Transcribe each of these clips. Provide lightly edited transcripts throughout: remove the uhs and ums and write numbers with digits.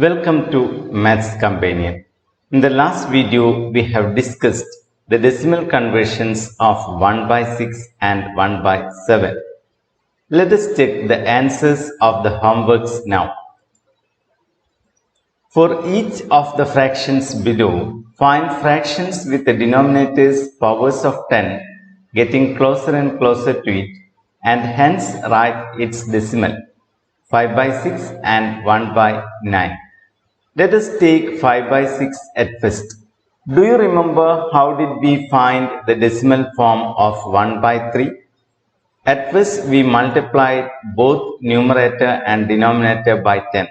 Welcome to Maths Companion. In the last video, we have discussed the decimal conversions of 1 by 6 and 1 by 7. Let us check the answers of the homeworks now. For each of the fractions below, find fractions with the denominators powers of 10 getting closer and closer to it, and hence write its decimal 5 by 6 and 1 by 9. Let us take 5 by 6 at first. Do you remember how did we find the decimal form of 1 by 3? At first we multiplied both numerator and denominator by 10,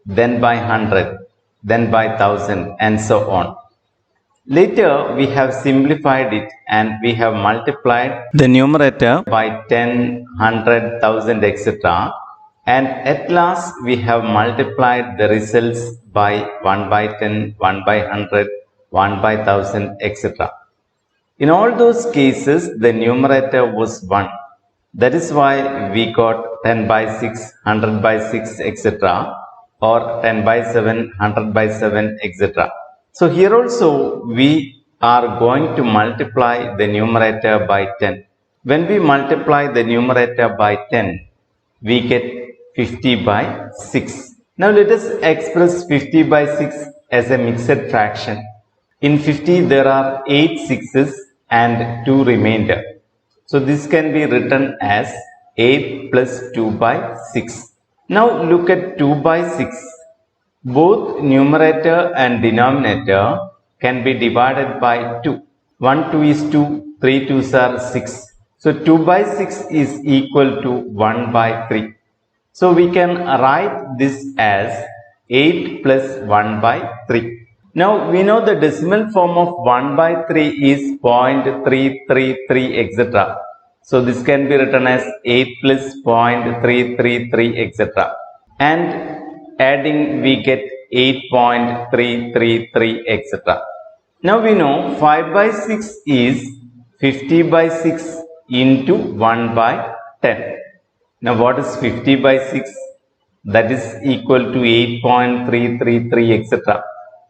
then by 100, then by 1000 and so on. Later we have simplified it and we have multiplied the numerator by 10, 100, 1000 etc. And at last we have multiplied the results by 1 by 10, 1 by 100, 1 by 1000 etc. In all those cases the numerator was 1. That is why we got 10 by 6, 100 by 6 etc. or 10 by 7, 100 by 7 etc. So here also we are going to multiply the numerator by 10. When we multiply the numerator by 10, we get 50 by 6. Now let us express 50 by 6 as a mixed fraction. In 50 there are 8 sixes and 2 remainder. So this can be written as 8 plus 2 by 6. Now look at 2 by 6. Both numerator and denominator can be divided by 2. 1 2 is 2, 3 2s are 6. So 2 by 6 is equal to 1 by 3. So we can write this as 8 plus 1 by 3. Now we know the decimal form of 1 by 3 is 0.333 etc. So this can be written as 8 plus 0.333 etc. And adding we get 8.333 etc. Now we know 5 by 6 is 50 by 6 into 1 by 10. Now what is 50 by 6? That is equal to 8.333 etc.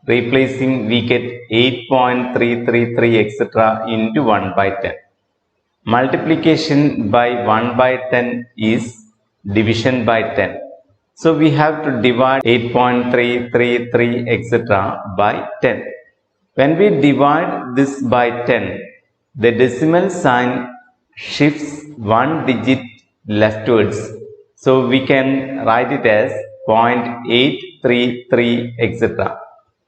Replacing we get 8.333 etc. into 1 by 10. Multiplication by 1 by 10 is division by 10. So we have to divide 8.333 etc. by 10. When we divide this by 10, the decimal sign shifts one digit leftwards. So we can write it as 0.833 etc.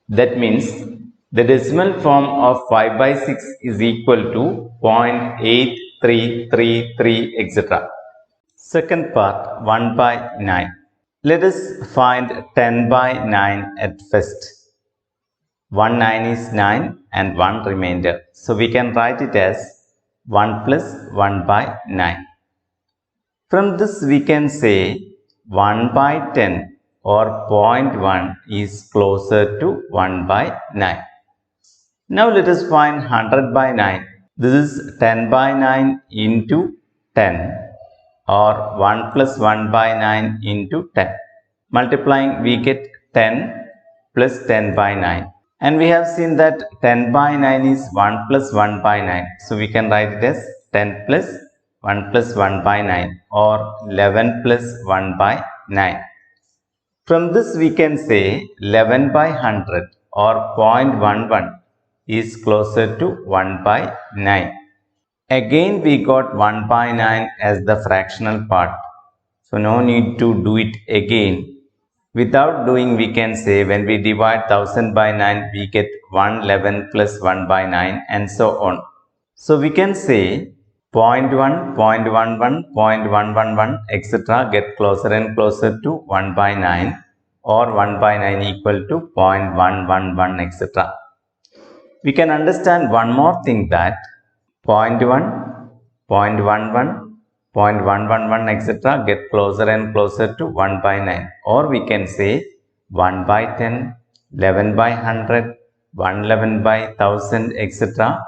That means the decimal form of 5 by 6 is equal to 0.8333 etc. Second part, 1 by 9. Let us find 10 by 9 at first. 1 9 is 9 and 1 remainder. So we can write it as 1 plus 1 by 9. From this we can say 1 by 10 or 0.1 is closer to 1 by 9. Now let us find 100 by 9. This is 10 by 9 into 10 or 1 plus 1 by 9 into 10. Multiplying we get 10 plus 10 by 9. And we have seen that 10 by 9 is 1 plus 1 by 9. So we can write it as 10 plus 1 plus 1 by 9 or 11 plus 1 by 9. From this we can say 11 by 100 or 0.11 is closer to 1 by 9. Again we got 1 by 9 as the fractional part. So no need to do it again. Without doing we can say when we divide 1000 by 9 we get 111 plus 1 by 9 and so on. So we can say 0.1, 0.11, 0.111 etc. get closer and closer to 1 by 9 or 1 by 9 equal to 0.111 etc. We can understand one more thing that 0.1, 0.11, 0.111 etc. get closer and closer to 1 by 9, or we can say 1 by 10, 11 by 100, 111 by 1000 etc.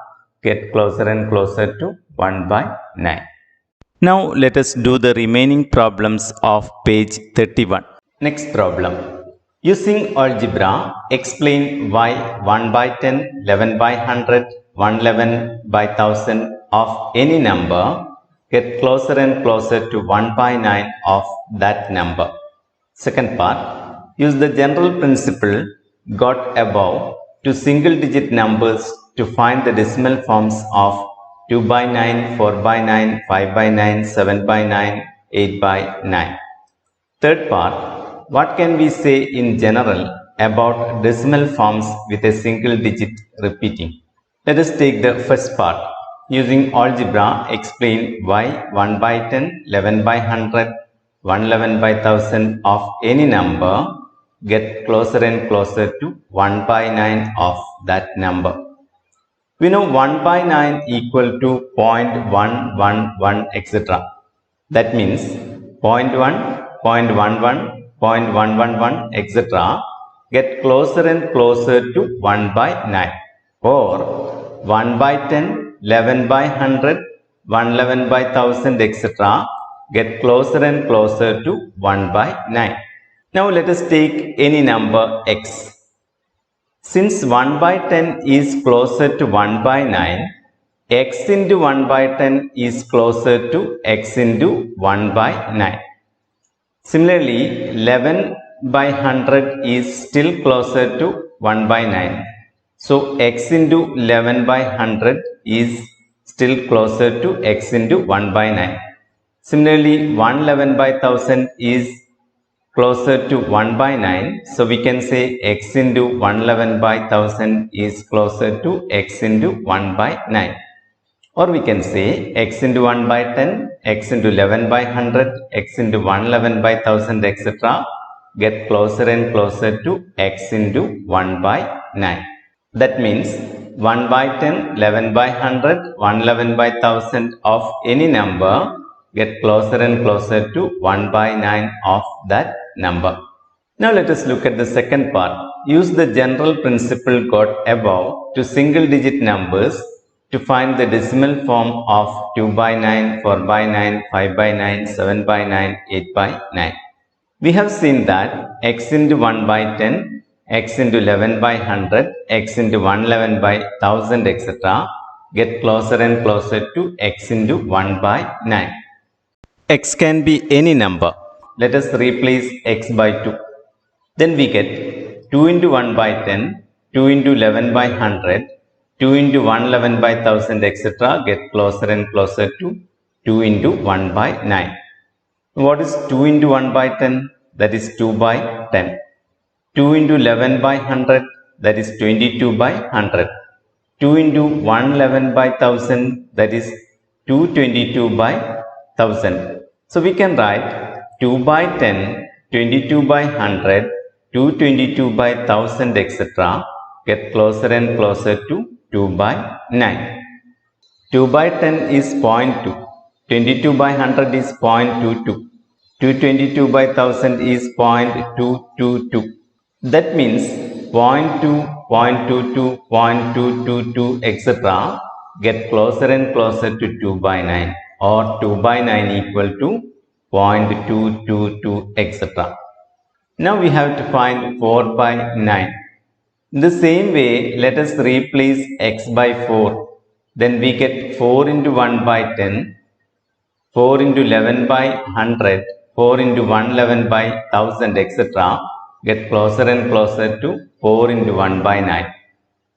get closer and closer to 1 by 9. Now let us do the remaining problems of page 31. Next problem. Using algebra, explain why 1 by 10, 11 by 100, 111 by 1000 of any number get closer and closer to 1 by 9 of that number. Second part, use the general principle got above to single digit numbers to find the decimal forms of 2 by 9, 4 by 9, 5 by 9, 7 by 9, 8 by 9. Third part, what can we say in general about decimal forms with a single digit repeating? Let us take the first part. Using algebra, explain why 1 by 10, 11 by 100, 111 by 1000 of any number get closer and closer to 1 by 9 of that number. We know 1 by 9 equal to 0.111 etc. That means 0.1, 0.11, 0.111 etc. get closer and closer to 1 by 9, or 1 by 10, 11 by 100, 111 by 1000 etc. get closer and closer to 1 by 9. Now let us take any number x. Since 1 by 10 is closer to 1 by 9, x into 1 by 10 is closer to x into 1 by 9. Similarly, 11 by 100 is still closer to 1 by 9. So, x into 11 by 100 is still closer to x into 1 by 9. Similarly, 111 by 1000 is closer to 1 by 9. So, we can say x into 111 by 1000 is closer to x into 1 by 9. Or we can say x into 1 by 10, x into 11 by 100, x into 111 by 1000 etc. get closer and closer to x into 1 by 9. That means 1 by 10, 11 by 100, 111 by 1000 of any number get closer and closer to 1 by 9 of that number. Now let us look at the second part. Use the general principle got above to single digit numbers to find the decimal form of 2 by 9, 4 by 9, 5 by 9, 7 by 9, 8 by 9. We have seen that x into 1 by 10, x into 11 by 100, x into 111 by 1000 etc. get closer and closer to x into 1 by 9. X can be any number. Let us replace x by 2. Then we get 2 into 1 by 10, 2 into 11 by 100, 2 into 111 by 1000 etc. get closer and closer to 2 into 1 by 9. What is 2 into 1 by 10? That is 2 by 10. 2 into 11 by 100, that is 22 by 100. 2 into 111 by 1000, that is 222 by 1000. So we can write 2 by 10, 22 by 100, 222 by 1000 etc. get closer and closer to 2 by 9. 2 by 10 is 0.2. 22 by 100 is 0.22. 222 by 1000 is 0.222. That means 0.2, 0.22, 0.222 etc. get closer and closer to 2 by 9, or 2 by 9 equal to 0.222 etc. Now we have to find 4 by 9. In the same way, let us replace x by 4. Then we get 4 into 1 by 10, 4 into 11 by 100, 4 into 111 by 1000 etc. get closer and closer to 4 into 1 by 9.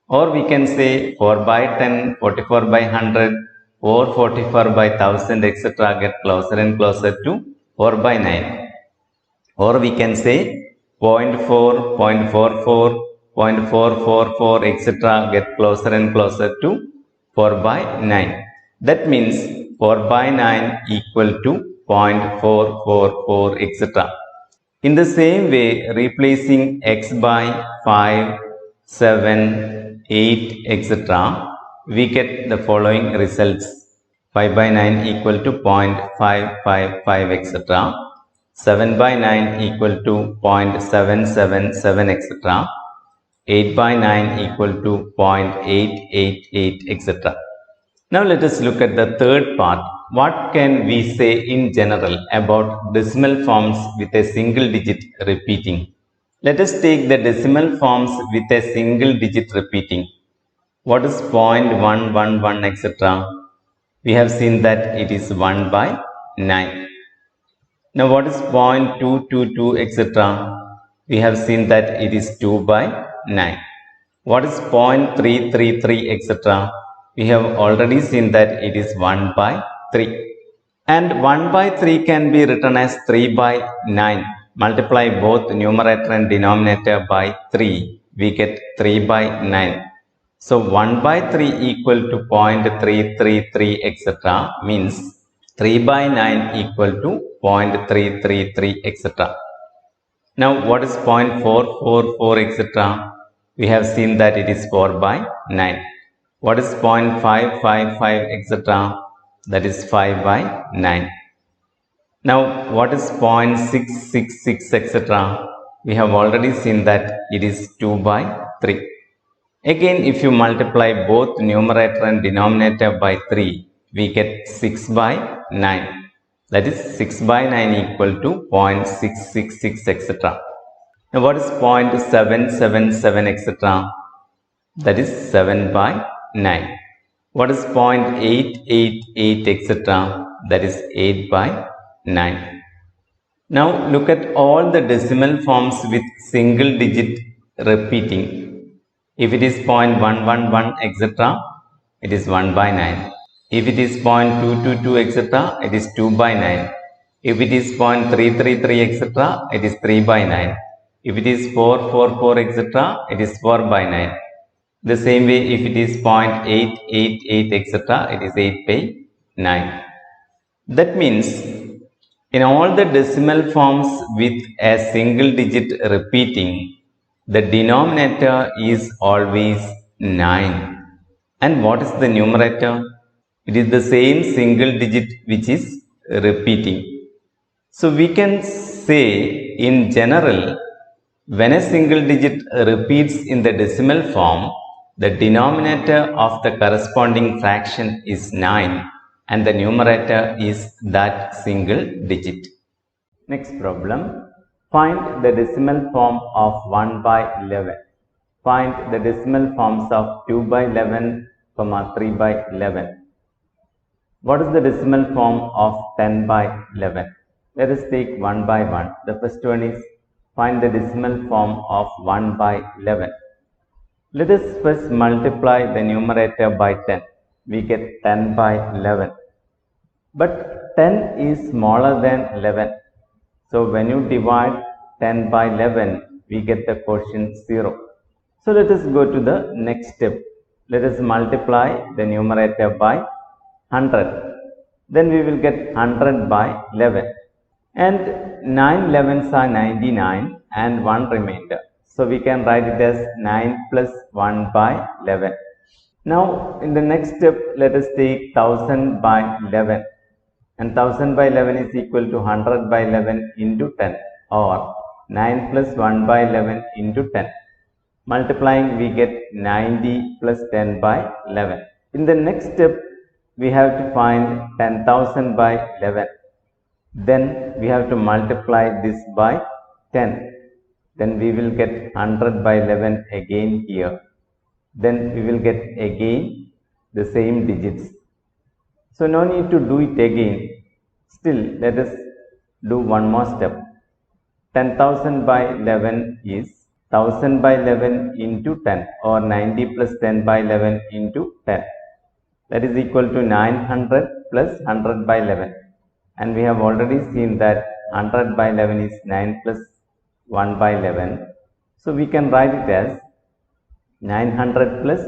Or we can say 4 by 10, 44 by 100, 444 by 1000 etc. get closer and closer to 4 by 9. Or we can say 0.4, 0.44, 0.444 etc. get closer and closer to 4 by 9. That means 4 by 9 equal to 0.444 etc. In the same way, replacing x by 5, 7, 8 etc. we get the following results. 5 by 9 equal to 0.555 etc. 7 by 9 equal to 0.777 etc. 8 by 9 equal to 0.888 etc. Now let us look at the third part. What can we say in general about decimal forms with a single digit repeating? Let us take the decimal forms with a single digit repeating. What is 0.111 etc.? We have seen that it is 1 by 9. Now what is 0.222 etc.? We have seen that it is 2 by 9. What is 0.333 etc.? We have already seen that it is 1 by 3. And 1 by 3 can be written as 3 by 9. Multiply both numerator and denominator by 3. We get 3 by 9. So 1 by 3 equal to 0.333 etc. means 3 by 9 equal to 0.333 etc. Now what is 0.444 etc.? We have seen that it is 4 by 9. What is 0.555 etc.? That is 5 by 9. Now what is 0.666 etc.? We have already seen that it is 2 by 3. Again, if you multiply both numerator and denominator by 3, we get 6 by 9. That is 6 by 9 equal to 0.666 etc. Now what is 0.777 etc.? That is 7 by 9. What is 0.888 etc.? That is 8 by 9. Now look at all the decimal forms with single digit repeating. If it is 0.111 etc., it is 1 by 9. If it is 0.222 etc., it is 2 by 9. If it is 0.333 etc., it is 3 by 9. If it is 444 etc., it is 4 by 9. The same way, if it is 0.888 etc., it is 8 by 9. That means in all the decimal forms with a single digit repeating, the denominator is always 9. And what is the numerator? It is the same single digit which is repeating. So we can say in general, when a single digit repeats in the decimal form, the denominator of the corresponding fraction is 9 and the numerator is that single digit. Next problem. Find the decimal form of 1 by 11. Find the decimal forms of 2 by 11, 3 by 11. What is the decimal form of 10 by 11? Let us take one by one. The first one is find the decimal form of 1 by 11. Let us first multiply the numerator by 10. We get 10 by 11. But 10 is smaller than 11. So when you divide 10 by 11, we get the quotient 0. So let us go to the next step. Let us multiply the numerator by 100. Then we will get 100 by 11. And 9 11s are 99 and 1 remainder. So we can write it as 9 plus 1 by 11. Now in the next step, let us take 1000 by 11. And 1000 by 11 is equal to 100 by 11 into 10, or 9 plus 1 by 11 into 10. Multiplying, we get 90 plus 10 by 11. In the next step, we have to find 10,000 by 11. Then we have to multiply this by 10. Then we will get 100 by 11 again here. Then we will get again the same digits. So no need to do it again. Still, let us do one more step. 10,000 by 11 is 1000 by 11 into 10, or 90 plus 10 by 11 into 10. That is equal to 900 plus 100 by 11. And we have already seen that 100 by 11 is 9 plus 1 by 11. So we can write it as 900 plus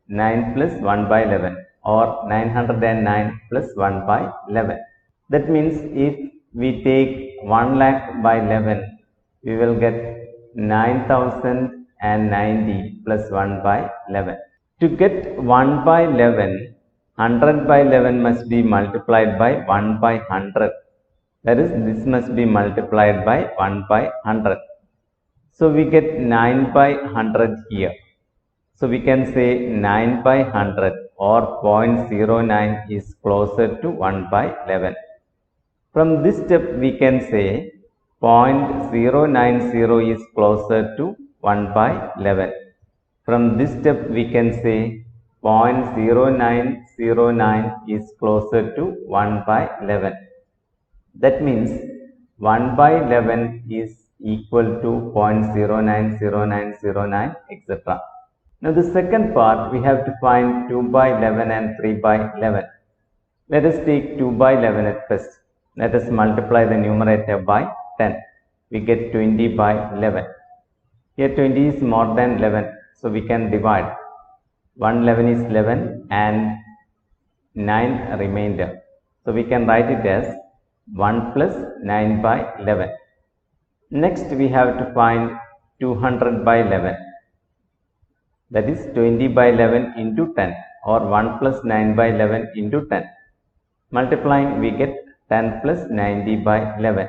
9 plus 1 by 11, or 909 plus 1 by 11. That means if we take 1 lakh by 11, we will get 9090 plus 1 by 11. To get 1 by 11, 100 by 11 must be multiplied by 1 by 100. That is, this must be multiplied by 1 by 100. So we get 9 by 100 here. So we can say 9 by 100, or 0.09 is closer to 1 by 11. From this step, we can say 0.090 is closer to 1 by 11. From this step we can say 0.0909 is closer to 1 by 11. That means 1 by 11 is equal to 0.090909, etc. Now the second part we have to find 2 by 11 and 3 by 11. Let us take 2 by 11 at first. Let us multiply the numerator by 10. We get 20 by 11. Here 20 is more than 11, so we can divide. 11 is 11 and 9 remainder. So we can write it as 1 plus 9 by 11. Next we have to find 200 by 11. That is 20 by 11 into 10, or 1 plus 9 by 11 into 10. Multiplying we get 10 plus 90 by 11.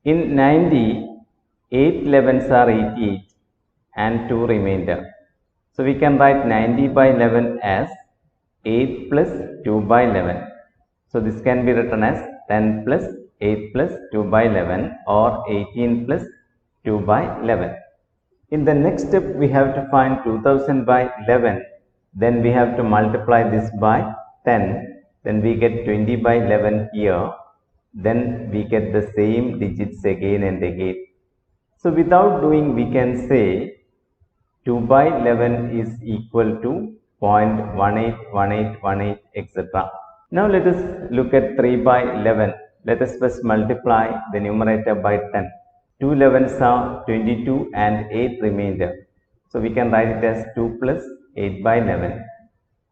In 90, 8 11s are 88 and 2 remainder. So we can write 90 by 11 as 8 plus 2 by 11. So this can be written as 10 plus 8 plus 2 by 11, or 18 plus 2 by 11. In the next step we have to find 2000 by 11. Then we have to multiply this by 10. Then we get 20 by 11 here. Then we get the same digits again and again. So without doing, we can say 2 by 11 is equal to 0.181818, etc. Now let us look at 3 by 11. Let us first multiply the numerator by 10. 2 11s are 22 and 8 remainder. So we can write it as 2 plus 8 by 11.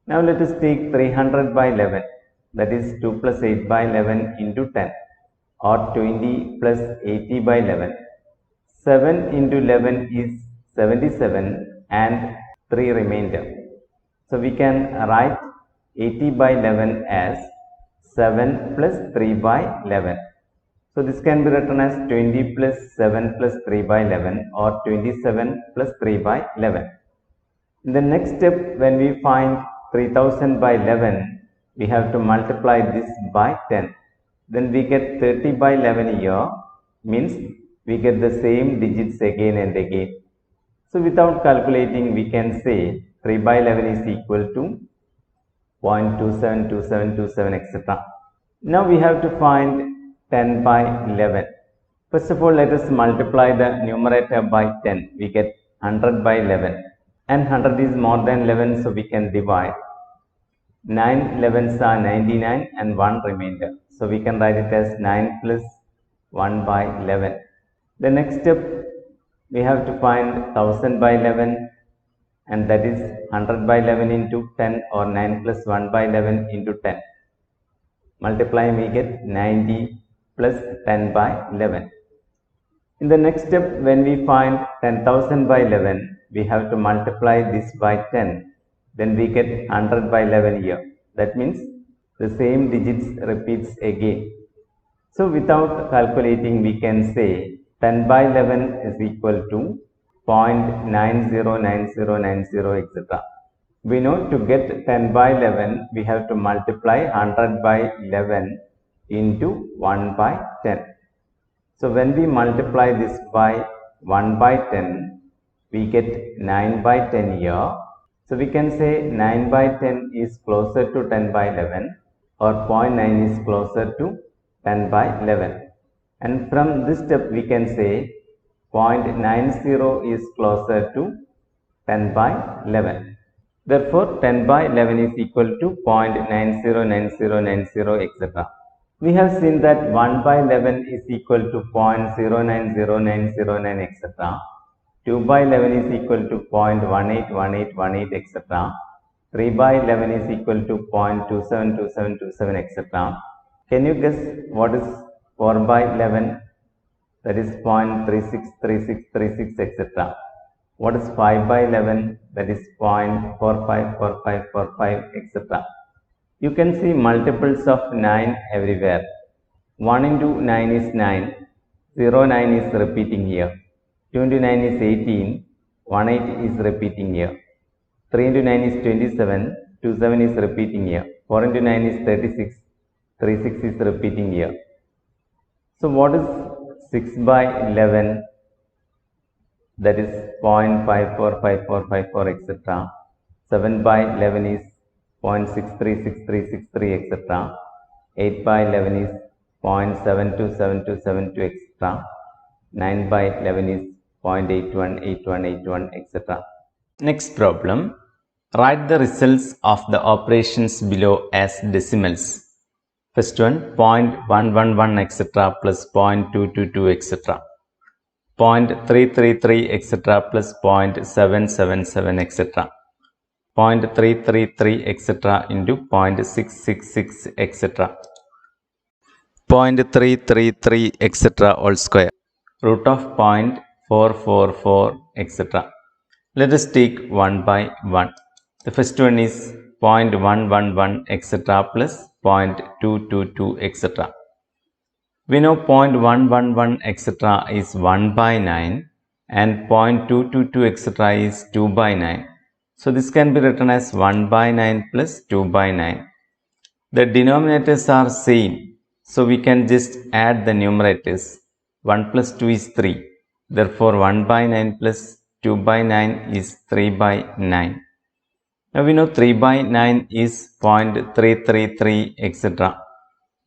Now let us take 300 by 11. That is 2 plus 8 by 11 into 10, or 20 plus 80 by 11. 7 into 11 is 77 and 3 remainder. So we can write 80 by 11 as 7 plus 3 by 11. So this can be written as 20 plus 7 plus 3 by 11, or 27 plus 3 by 11. In the next step, when we find 3000 by 11, we have to multiply this by 10. Then we get 30 by 11 here, means we get the same digits again and again. So without calculating, we can say 3 by 11 is equal to 0.272727, etc. Now we have to find 10 by 11. First of all, let us multiply the numerator by 10. We get 100 by 11. And 100 is more than 11, so we can divide. 9 11s are 99 and 1 remainder. So we can write it as 9 plus 1 by 11. The next step, we have to find 1000 by 11, and that is 100 by 11 into 10, or 9 plus 1 by 11 into 10. Multiplying we get 90 plus 10 by 11. In the next step, when we find 10,000 by 11, we have to multiply this by 10. Then we get 100 by 11 here. That means the same digits repeats again. So without calculating, we can say 10 by 11 is equal to 0.909090, etc. We know to get 10 by 11, we have to multiply 100 by 11 into 1 by 10. So when we multiply this by 1 by 10, we get 9 by 10 here. So we can say 9 by 10 is closer to 10 by 11, or 0.9 is closer to 10 by 11. And from this step we can say 0.90 is closer to 10 by 11. Therefore 10 by 11 is equal to 0.909090, etc. We have seen that 1 by 11 is equal to 0.090909, etc. 2 by 11 is equal to 0.181818, etc. 3 by 11 is equal to 0.272727, etc. Can you guess what is 4 by 11? That is 0.363636, etc. What is 5 by 11? That is 0.454545, etc. You can see multiples of 9 everywhere. 1 into 9 is 9. 9 is repeating here. 2 into 9 is 18. 18 is repeating here. 3 into 9 is 27. 27 is repeating here. 4 into 9 is 36. 36 is repeating here. So what is 6 by 11, that is 0.545454, etc. 7 by 11 is 0.636363, etc. 8 by 11 is 0.727272, etc. 9 by 11 is 0.818181, etc. Next problem. Write the results of the operations below as decimals. First one, 0.111, etc. plus 0.222, etc. 0.333, etc. plus 0.777, etc. 0.333, etc. into 0.666, etc. 0.333, etc. all square. Root of 0.444, etc. Let us take one by one. The first one is 0.111, etc. plus 0.222, etc. We know 0.111, etc. is 1 by 9 and 0.222, etc. is 2 by 9. So this can be written as 1 by 9 plus 2 by 9. The denominators are same, so we can just add the numerators. 1 plus 2 is 3. Therefore 1 by 9 plus 2 by 9 is 3 by 9. Now we know 3 by 9 is 0.333, etc.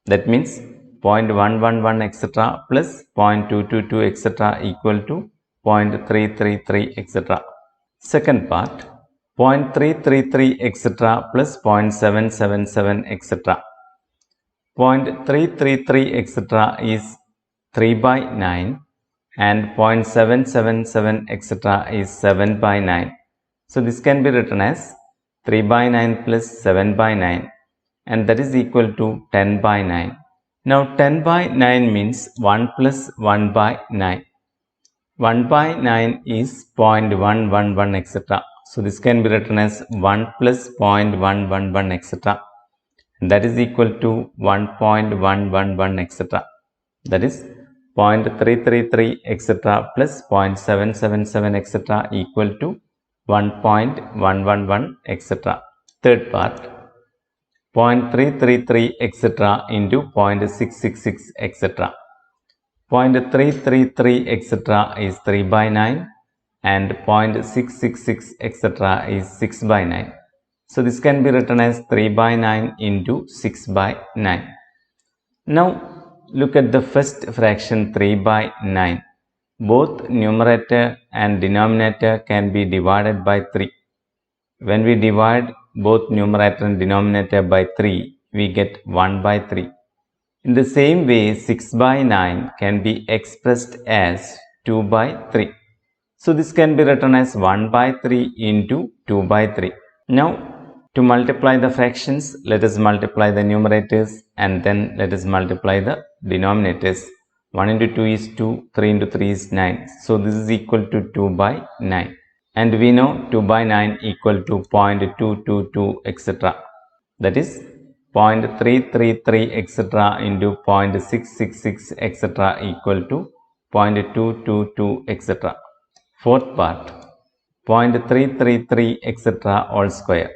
That means 0.111, etc. plus 0.222, etc. equal to 0.333, etc. Second part, 0.333, etc. plus 0.777, etc. 0.333, etc. is 3 by 9 and 0.777, etc. is 7 by 9. So this can be written as 3 by 9 plus 7 by 9, and that is equal to 10 by 9. Now 10 by 9 means 1 plus 1 by 9. 1 by 9 is 0.111, etc. So this can be written as 1 plus 0.111, etc. That is equal to 1.111, etc. That is 0.333, etc. plus 0.777, etc. equal to 1.111, etc. Third part, 0.333, etc. into 0.666, etc. 0.333, etc. is 3 by 9 and 0.666, etc. is 6 by 9. So this can be written as 3 by 9 into 6 by 9. Now look at the first fraction, 3 by 9. Both numerator and denominator can be divided by 3. When we divide both numerator and denominator by 3, we get 1 by 3. In the same way, 6 by 9 can be expressed as 2 by 3. So this can be written as 1 by 3 into 2 by 3. Now to multiply the fractions, let us multiply the numerators and then let us multiply the denominators. 1 into 2 is 2, 3 into 3 is 9. So this is equal to 2 by 9. And we know 2 by 9 equal to 0.222, etc. That is 0.333, etc. into 0.666, etc. equal to 0.222, etc. Fourth part, 0.333, etc. all square.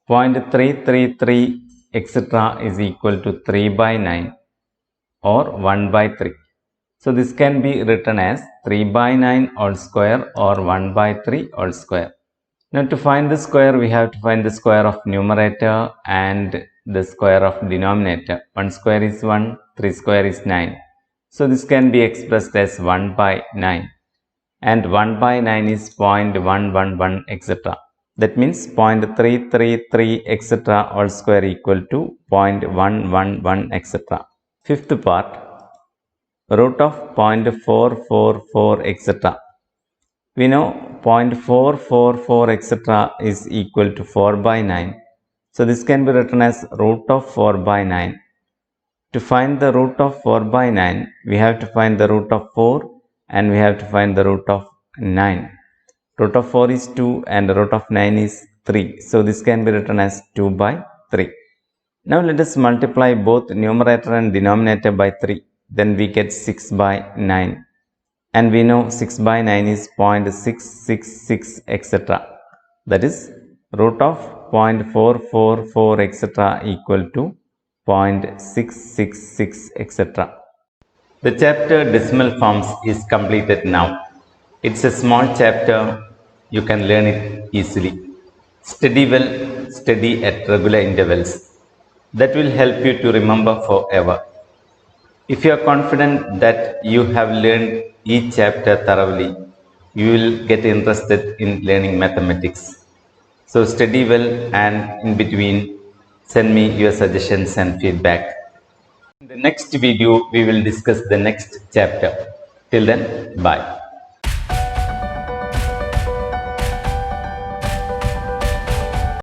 0.333, etc. is equal to 3 by 9 or 1 by 3. So this can be written as 3 by 9 all square or 1 by 3 all square. Now to find the square, we have to find the square of numerator and the square of denominator. 1 square is 1, 3 square is 9. So this can be expressed as 1 by 9. And 1 by 9 is 0.111, etc. That means 0.333, etc. all square equal to 0.111, etc. Fifth part, root of 0.444, etc. We know 0.444, etc. is equal to 4 by 9. So this can be written as root of 4 by 9. To find the root of 4 by 9, we have to find the root of 4 and we have to find the root of 9. Root of 4 is 2 and the root of 9 is 3. So this can be written as 2 by 3. Now let us multiply both numerator and denominator by 3. Then we get 6 by 9. And we know 6 by 9 is 0.666, etc. That is root of 0.444, etc. equal to 0.666, etc. The chapter decimal forms is completed now. It's a small chapter, you can learn it easily. Study well, study at regular intervals. That will help you to remember forever. If you are confident that you have learned each chapter thoroughly, you will get interested in learning mathematics. So study well, and in between send me your suggestions and feedback. In the next video, we will discuss the next chapter. Till then, bye.